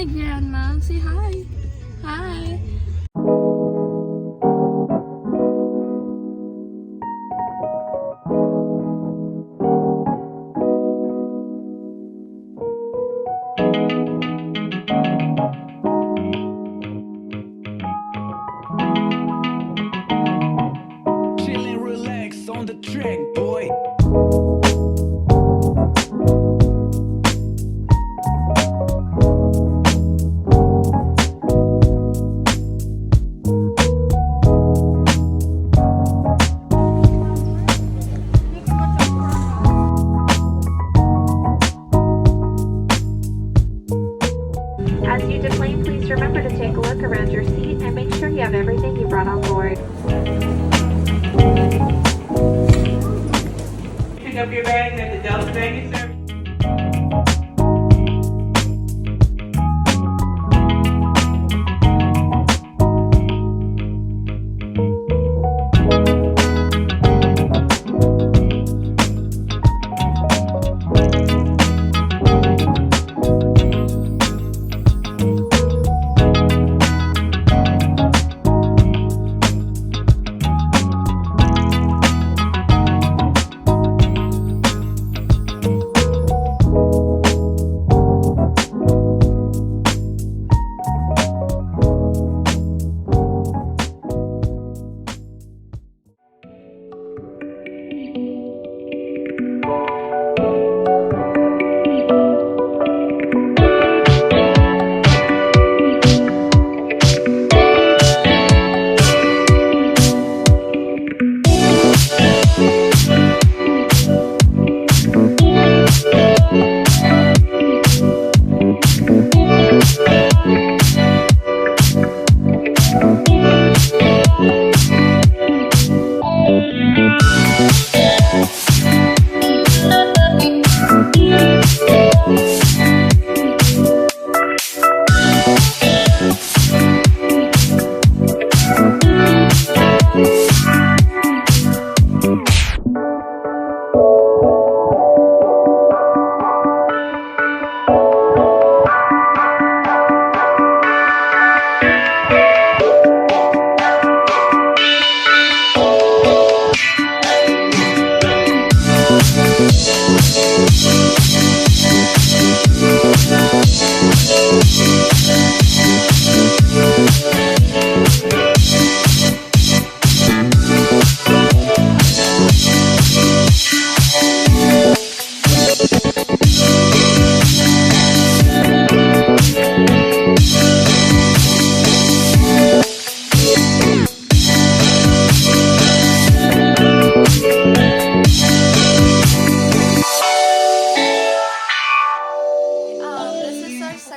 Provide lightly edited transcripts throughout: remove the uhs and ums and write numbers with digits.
Hi, Grandma. Say hi. Hi. Chillnrelax on the track, boy. As you deplane, please remember to take a look around your seat and make sure you have everything you brought on board. Pick up your bags at the Delta baggage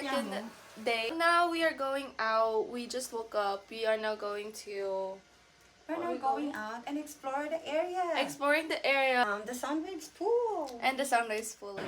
service. Day. Now we are going out. We just woke up. We are now going to... We're now going out and explore the area. Exploring the area. The Soundwaves pool. And the Soundwaves pool.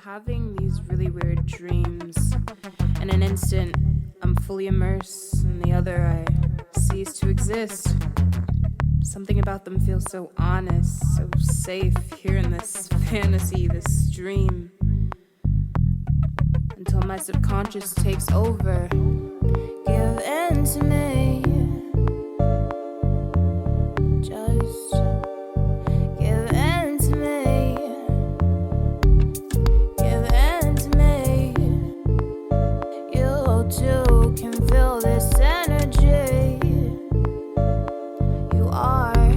having these really weird dreams. In an instant, I'm fully immersed, in the other, I cease to exist. Something about them feels so honest, so safe here in this fantasy, this dream. Until my subconscious takes over. Give in to me. Just give in to me. Give in to me. You too can feel this energy. You are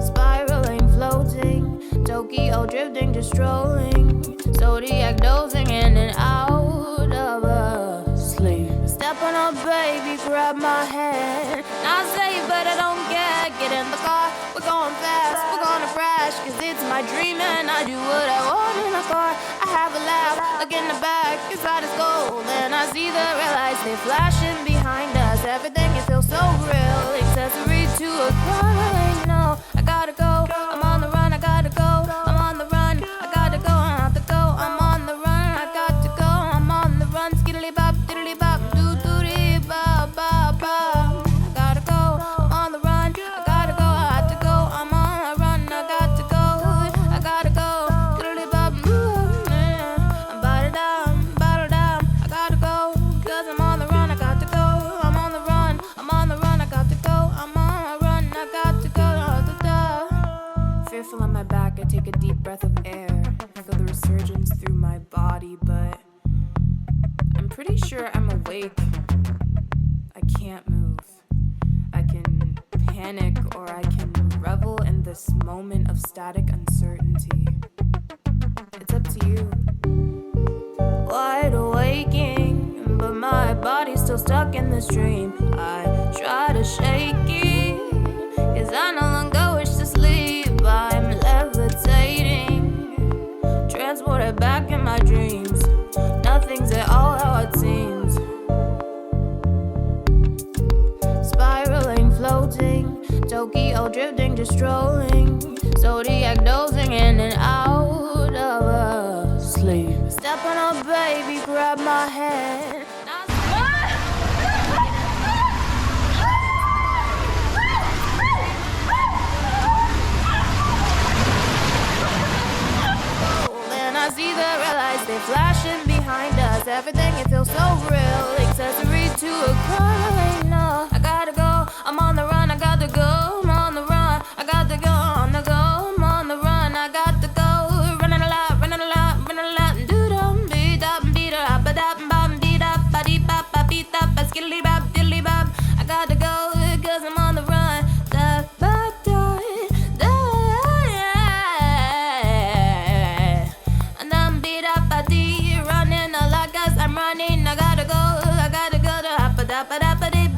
spiraling, floating, Tokyo drifting, just strolling, zodiac dozing in and out of a sleep. Step on up, baby, grab my hand. Not safe, but I don't care. Get in the car, we're going fast, we're gonna crash, cause it's my dream and I do what I want in the car. I have a laugh, look in the back, inside is gold, and I see the red lights, they flashing behind us. Everything, it feels so real, accessory to a crime. No, I gotta go, I'm on the run, I gotta go, I'm on the run, I gotta go, I have to go, I'm on the run, I got to go, I'm on the run, skiddly bop, diddly bop, doo doo bop bop bop. I gotta go, I'm on the run, I gotta go, I have to go, I'm on the run, I got to go, I gotta go, diddly bop, I'm bottled down, I gotta go, cause I'm on the run, I got to go, I'm on the run, I'm on the run, I got to go, I'm on the run, I got to go, fearful on my back, I take a deep breath of air, feel the resurgence through my body, but I'm pretty sure I'm awake. I can't move. I can panic or I can revel in this moment of static uncertainty. It's up to you. Wide awaking, but my body's still stuck in this dream. I try to shake it, cause I no longer wish to sleep. I'm levitating, transported back in my dreams. Nothing's at all how it seems. Spiraling, floating, Tokyo drifting, just strolling, zodiac dozing in and out of a sleep. Step on up, baby, grab my hand. I see the red lights, they flashing behind us. Everything, it feels so real, accessory to a crime. No, I gotta go, I'm on the run, I gotta go, I'm on the run, I gotta go, on the go, I'm on the run, I got to go, running a lot, do-dum, beat-up, beat-up, ba-dap-bam, beat-up, ba-dee-bop, ba-beat-up, ba-skiddly-bop, diddly-bop. I gotta go, cause I'm on the run, da-ba-da, da. And I'm beat up, running all I guess I'm running, I gotta go, da-ba-da-ba-da-ba-dee.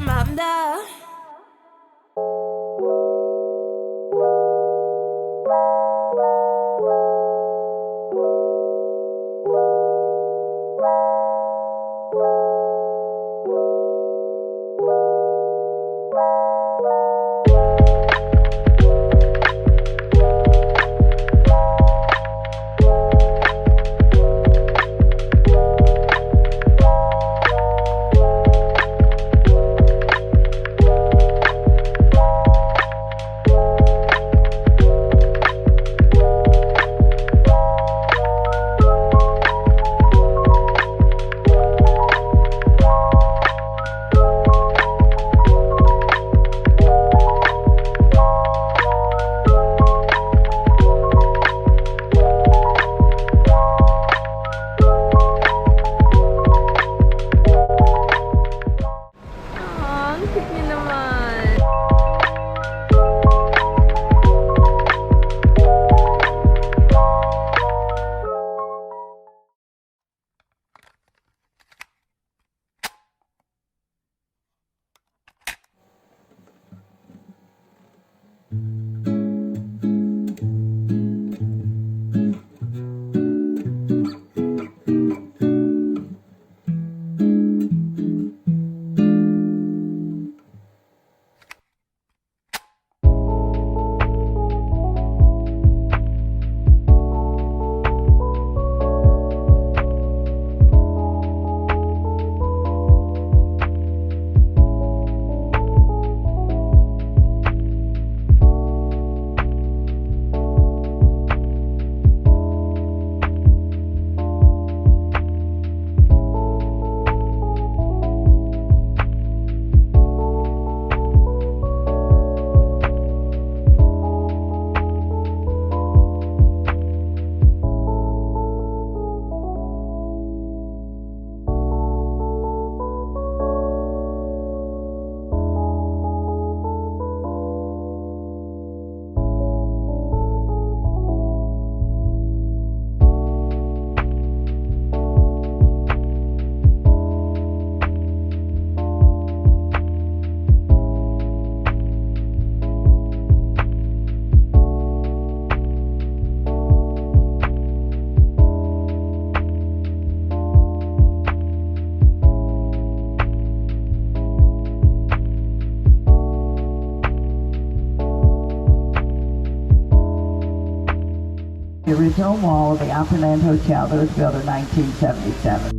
Hill Mall of the Opryland Hotel that was built in 1977.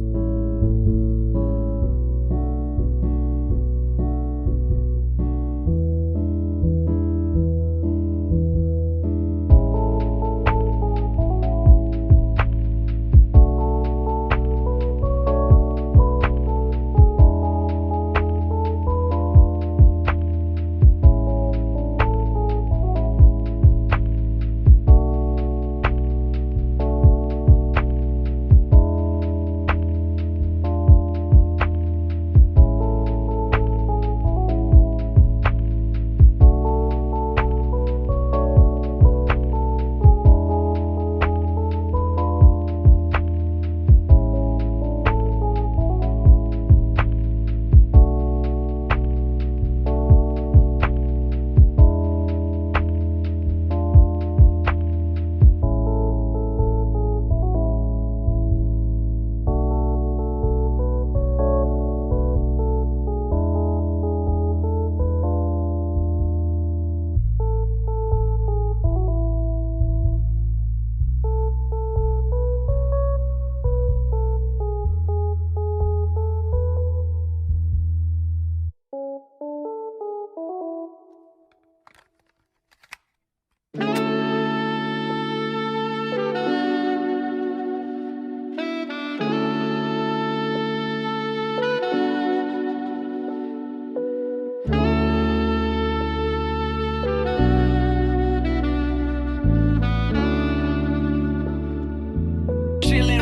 Chillin'.